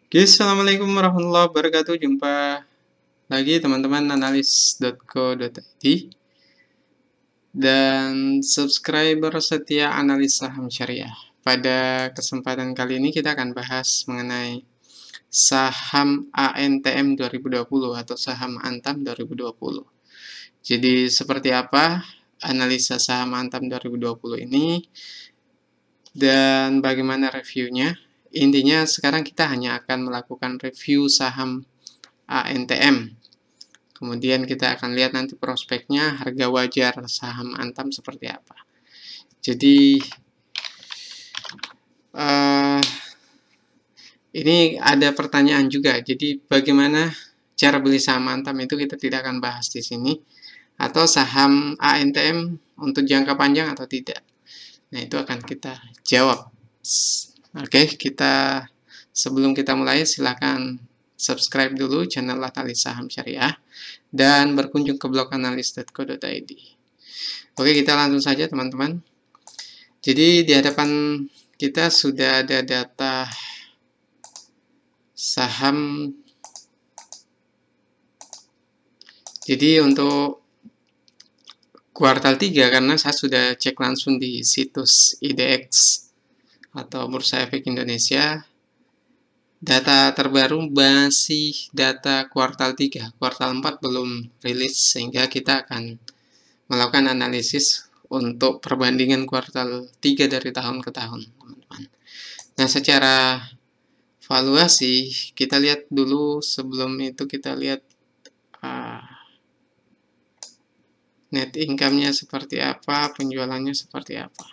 Oke, assalamualaikum warahmatullahi wabarakatuh. Jumpa lagi teman-teman analis.co.id dan subscriber setia analis saham syariah. Pada kesempatan kali ini kita akan bahas mengenai saham ANTM 2020 atau saham Antam 2020. Jadi seperti apa analisa saham Antam 2020 ini dan bagaimana reviewnya? Intinya sekarang kita hanya akan melakukan review saham ANTM. Kemudian kita akan lihat nanti prospeknya, harga wajar saham Antam seperti apa. Jadi ini ada pertanyaan juga. Jadi bagaimana cara beli saham Antam itu kita tidak akan bahas di sini. Atau saham ANTM untuk jangka panjang atau tidak. Nah itu akan kita jawab. Oke, sebelum kita mulai silakan subscribe dulu channel Analis Saham Syariah dan berkunjung ke blog analis.co.id. Oke, kita langsung saja teman-teman. Jadi di hadapan kita sudah ada data saham. Jadi untuk kuartal 3 karena saya sudah cek langsung di situs IDX atau Bursa Efek Indonesia, data terbaru masih data kuartal 3, kuartal 4 belum rilis, sehingga kita akan melakukan analisis untuk perbandingan kuartal 3 dari tahun ke tahun, teman-teman. Nah, secara valuasi, kita lihat dulu, sebelum itu kita lihat net income-nya seperti apa, penjualannya seperti apa.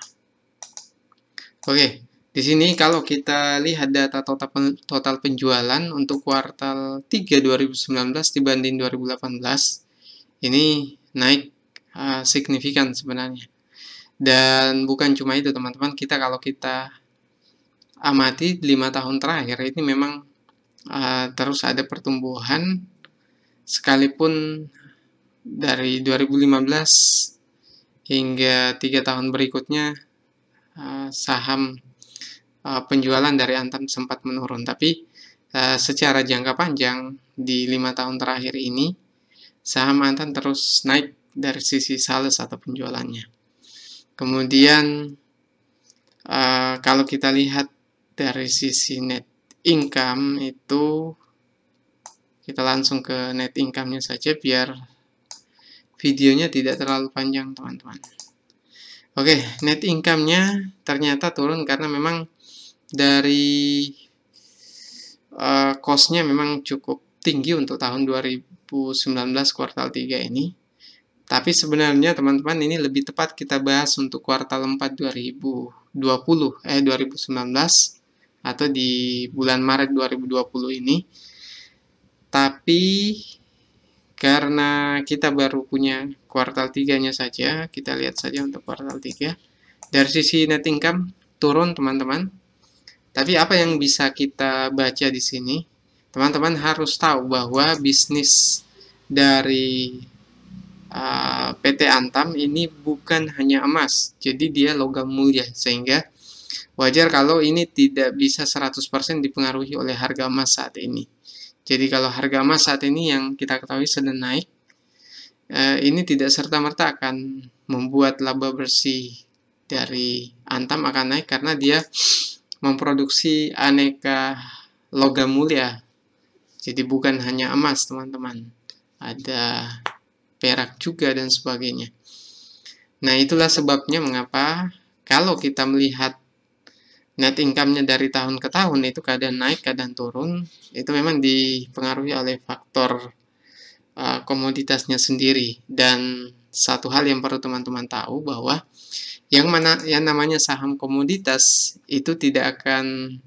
Oke. Di sini kalau kita lihat data total penjualan untuk kuartal 3 2019 dibanding 2018, ini naik signifikan sebenarnya. Dan bukan cuma itu teman-teman, kalau kita amati 5 tahun terakhir ini memang terus ada pertumbuhan, sekalipun dari 2015 hingga 3 tahun berikutnya saham penjualan dari Antam sempat menurun, tapi secara jangka panjang di 5 tahun terakhir ini saham Antam terus naik dari sisi sales atau penjualannya. Kemudian kalau kita lihat dari sisi net income itu, kita langsung ke net income-nya saja biar videonya tidak terlalu panjang teman-teman. Oke, net income-nya ternyata turun karena memang dari cost-nya memang cukup tinggi untuk tahun 2019 kuartal 3 ini. Tapi sebenarnya teman-teman ini lebih tepat kita bahas untuk kuartal 4 2019 atau di bulan Maret 2020 ini. Tapi karena kita baru punya kuartal 3-nya saja, kita lihat saja untuk kuartal 3. Dari sisi net income turun teman-teman. Tapi apa yang bisa kita baca di sini? Teman-teman harus tahu bahwa bisnis dari PT Antam ini bukan hanya emas, jadi dia logam mulia, sehingga wajar kalau ini tidak bisa 100% dipengaruhi oleh harga emas saat ini. Jadi kalau harga emas saat ini yang kita ketahui sedang naik, ini tidak serta-merta akan membuat laba bersih dari Antam akan naik karena dia memproduksi aneka logam mulia. Jadi bukan hanya emas teman-teman, ada perak juga dan sebagainya. Nah itulah sebabnya mengapa kalau kita melihat net income-nya dari tahun ke tahun itu kadang naik kadang turun, itu memang dipengaruhi oleh faktor komoditasnya sendiri. Dan satu hal yang perlu teman-teman tahu bahwa yang namanya saham komoditas itu tidak akan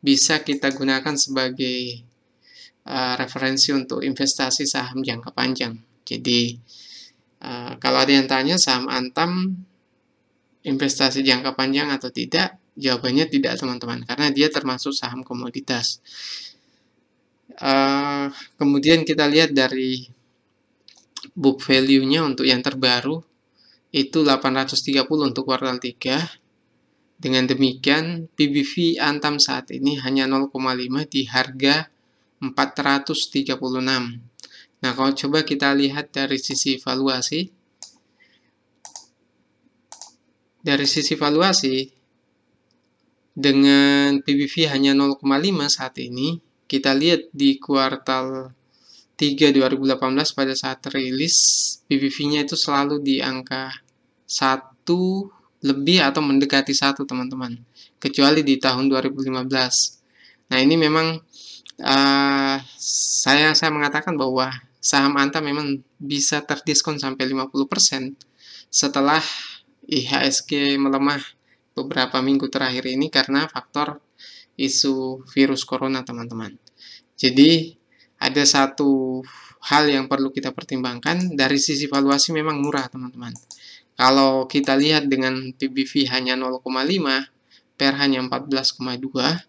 bisa kita gunakan sebagai referensi untuk investasi saham jangka panjang. Jadi kalau ada yang tanya saham Antam investasi jangka panjang atau tidak, jawabannya tidak teman-teman, karena dia termasuk saham komoditas. Kemudian kita lihat dari book value-nya untuk yang terbaru itu 830 untuk kuartal 3 Dengan demikian, PBV Antam saat ini hanya 0,5 di harga 436. Nah, kalau coba kita lihat dari sisi valuasi. Dari sisi valuasi, dengan PBV hanya 0,5 saat ini, kita lihat di kuartal 3 2018 pada saat rilis, PBV-nya itu selalu di angka 1 lebih atau mendekati 1, teman-teman. Kecuali di tahun 2015. Nah, ini memang saya mengatakan bahwa saham Antam memang bisa terdiskon sampai 50% setelah IHSG melemah beberapa minggu terakhir ini karena faktor isu virus corona, teman-teman. Jadi, ada satu hal yang perlu kita pertimbangkan, dari sisi valuasi memang murah, teman-teman. Kalau kita lihat dengan PBV hanya 0,5, PER hanya 14,2,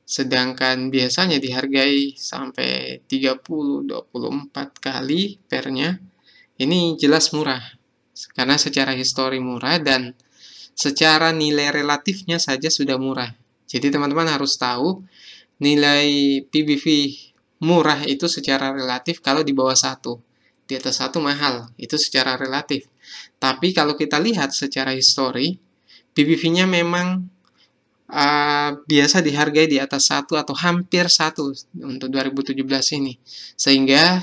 sedangkan biasanya dihargai sampai 30-24 kali PER-nya, ini jelas murah. Karena secara histori murah dan secara nilai relatifnya saja sudah murah. Jadi teman-teman harus tahu, nilai PBV murah itu secara relatif kalau di bawah 1. Di atas 1 mahal, itu secara relatif. Tapi kalau kita lihat secara histori, PBV-nya memang biasa dihargai di atas 1 atau hampir 1 untuk 2017 ini. Sehingga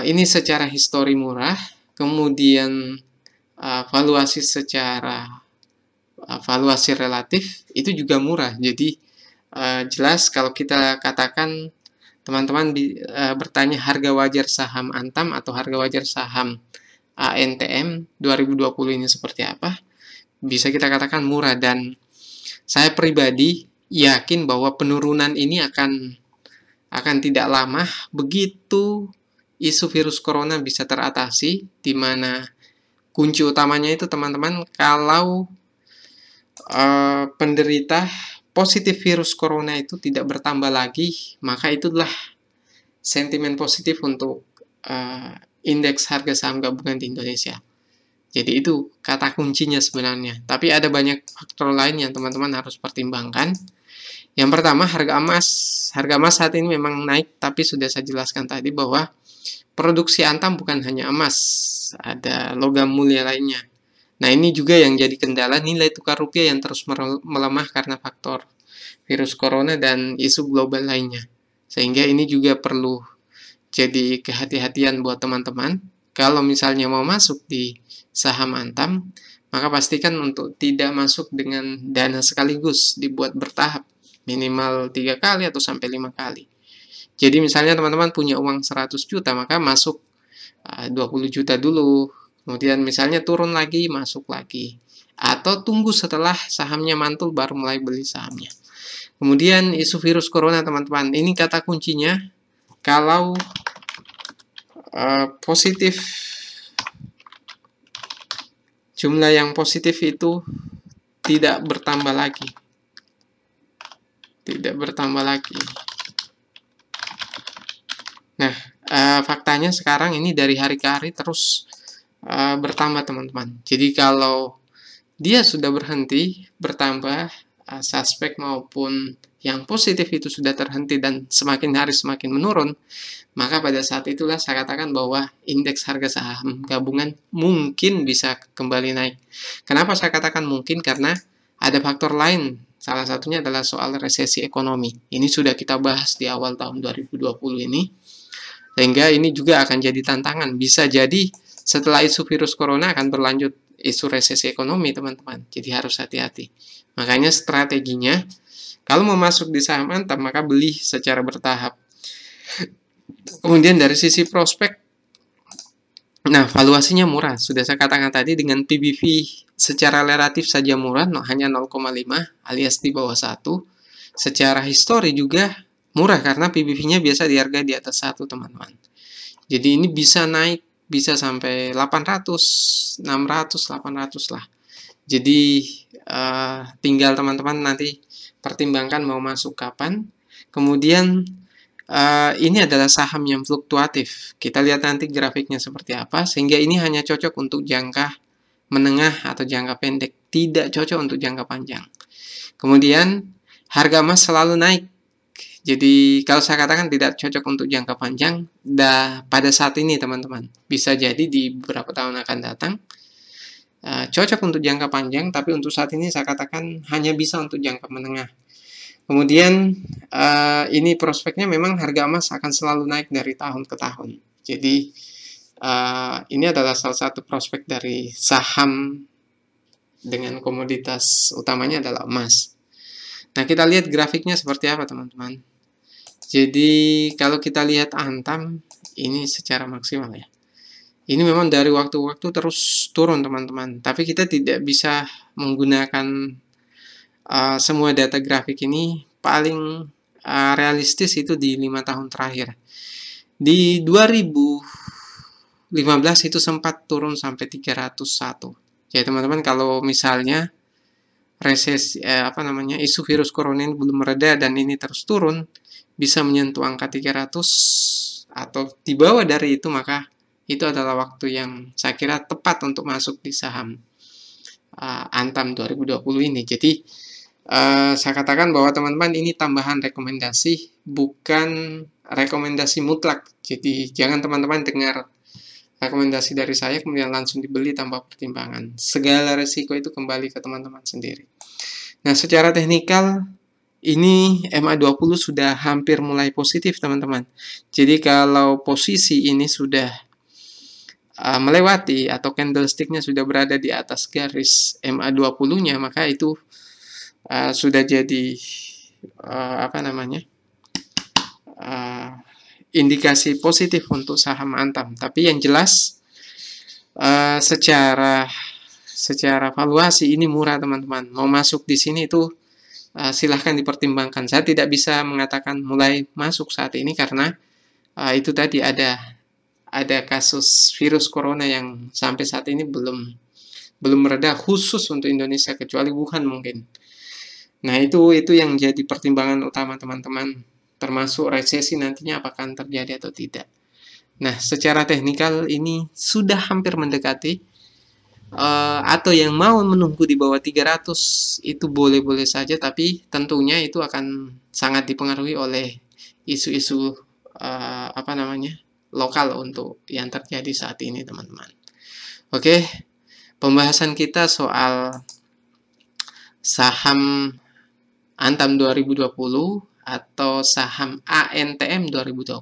ini secara histori murah, kemudian valuasi secara valuasi relatif itu juga murah. Jadi jelas kalau kita katakan teman-teman bertanya harga wajar saham Antam atau harga wajar saham ANTM 2020 ini seperti apa, bisa kita katakan murah. Dan saya pribadi yakin bahwa penurunan ini akan tidak lama begitu isu virus corona bisa teratasi, di mana kunci utamanya itu teman-teman, kalau penderita positif virus corona itu tidak bertambah lagi, maka itulah sentimen positif untuk indeks harga saham gabungan di Indonesia. Jadi itu kata kuncinya sebenarnya. Tapi ada banyak faktor lain yang teman-teman harus pertimbangkan. Yang pertama, harga emas. Harga emas saat ini memang naik, tapi sudah saya jelaskan tadi bahwa produksi Antam bukan hanya emas, ada logam mulia lainnya. Nah, ini juga yang jadi kendala, nilai tukar rupiah yang terus melemah karena faktor virus corona dan isu global lainnya. Sehingga ini juga perlu jadi kehati-hatian buat teman-teman. Kalau misalnya mau masuk di saham Antam, maka pastikan untuk tidak masuk dengan dana sekaligus, dibuat bertahap, minimal 3 kali atau sampai 5 kali. Jadi misalnya teman-teman punya uang 100 juta, maka masuk 20 juta dulu, kemudian misalnya turun lagi, masuk lagi. Atau tunggu setelah sahamnya mantul baru mulai beli sahamnya. Kemudian isu virus corona, teman-teman, ini kata kuncinya. Kalau positif, jumlah yang positif itu tidak bertambah lagi. Tidak bertambah lagi. Nah, faktanya sekarang ini dari hari ke hari terus bertambah, teman-teman. Jadi kalau dia sudah berhenti bertambah, suspek maupun yang positif itu sudah terhenti dan semakin hari semakin menurun, maka pada saat itulah saya katakan bahwa indeks harga saham gabungan mungkin bisa kembali naik. Kenapa saya katakan mungkin? Karena ada faktor lain. Salah satunya adalah soal resesi ekonomi. Ini sudah kita bahas di awal tahun 2020 ini. Sehingga ini juga akan jadi tantangan. Bisa jadi setelah isu virus corona akan berlanjut isu resesi ekonomi, teman-teman. Jadi harus hati-hati. Makanya strateginya, kalau mau masuk di saham Antam, maka beli secara bertahap. Kemudian dari sisi prospek, nah valuasinya murah. Sudah saya katakan tadi, dengan PBV secara relatif saja murah, hanya 0,5 alias di bawah 1. Secara histori juga murah karena PBV-nya biasa dihargai di atas 1, teman-teman. Jadi ini bisa naik, bisa sampai 800, 600, 800 lah. Jadi tinggal teman-teman nanti pertimbangkan mau masuk kapan. Kemudian ini adalah saham yang fluktuatif. Kita lihat nanti grafiknya seperti apa, sehingga ini hanya cocok untuk jangka menengah atau jangka pendek. tidak cocok untuk jangka panjang. Kemudian harga emas selalu naik. Jadi kalau saya katakan tidak cocok untuk jangka panjang, pada saat ini teman-teman, bisa jadi di beberapa tahun akan datang cocok untuk jangka panjang, tapi untuk saat ini saya katakan hanya bisa untuk jangka menengah. Kemudian ini prospeknya memang harga emas akan selalu naik dari tahun ke tahun. Jadi ini adalah salah satu prospek dari saham dengan komoditas utamanya adalah emas. Nah, kita lihat grafiknya seperti apa teman-teman. Jadi kalau kita lihat Antam ini secara maksimal ya. Ini memang dari waktu-waktu terus turun teman-teman. Tapi kita tidak bisa menggunakan semua data grafik ini. Paling realistis itu di 5 tahun terakhir. Di 2015 itu sempat turun sampai 301. Jadi teman-teman kalau misalnya resesi isu virus corona ini belum mereda dan ini terus turun, bisa menyentuh angka 300 atau di bawah dari itu, maka itu adalah waktu yang saya kira tepat untuk masuk di saham Antam 2020 ini. Jadi saya katakan bahwa teman-teman ini tambahan rekomendasi, bukan rekomendasi mutlak. Jadi jangan teman-teman dengar rekomendasi dari saya kemudian langsung dibeli tanpa pertimbangan. Segala resiko itu kembali ke teman-teman sendiri. Nah, secara teknikal ini MA20 sudah hampir mulai positif teman-teman. Jadi kalau posisi ini sudah melewati atau candlestick-nya sudah berada di atas garis MA20-nya, maka itu sudah jadi indikasi positif untuk saham Antam. Tapi yang jelas secara valuasi ini murah teman-teman. Mau masuk di sini itu silahkan dipertimbangkan. Saya tidak bisa mengatakan mulai masuk saat ini karena itu tadi ada kasus virus corona yang sampai saat ini belum mereda khusus untuk Indonesia, kecuali Wuhan mungkin. Nah, itu yang jadi pertimbangan utama teman-teman, termasuk resesi nantinya apakah terjadi atau tidak. Nah, secara teknikal ini sudah hampir mendekati, atau yang mau menunggu di bawah 300 itu boleh-boleh saja, tapi tentunya itu akan sangat dipengaruhi oleh isu-isu lokal untuk yang terjadi saat ini teman-teman. Oke, pembahasan kita soal saham Antam 2020 atau saham ANTM 2020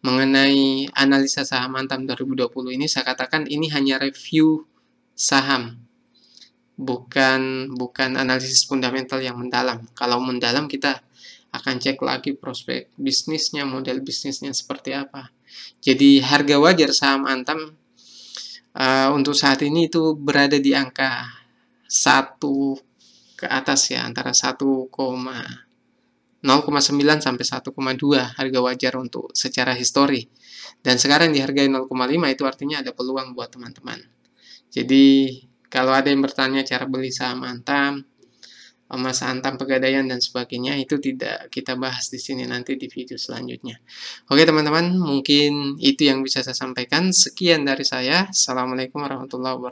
mengenai analisa saham Antam 2020 ini, saya katakan ini hanya review saham, bukan analisis fundamental yang mendalam. Kalau mendalam kita akan cek lagi prospek bisnisnya, model bisnisnya seperti apa. Jadi harga wajar saham Antam untuk saat ini itu berada di angka 1 ke atas ya, antara 0,9 sampai 1,2 harga wajar untuk secara histori. Dan sekarang dihargai 0,5, itu artinya ada peluang buat teman-teman. Jadi kalau ada yang bertanya cara beli saham Antam, emas Antam, Pegadaian dan sebagainya, itu tidak kita bahas di sini, nanti di video selanjutnya. Oke teman-teman, mungkin itu yang bisa saya sampaikan. Sekian dari saya. Assalamualaikum warahmatullahi wabarakatuh.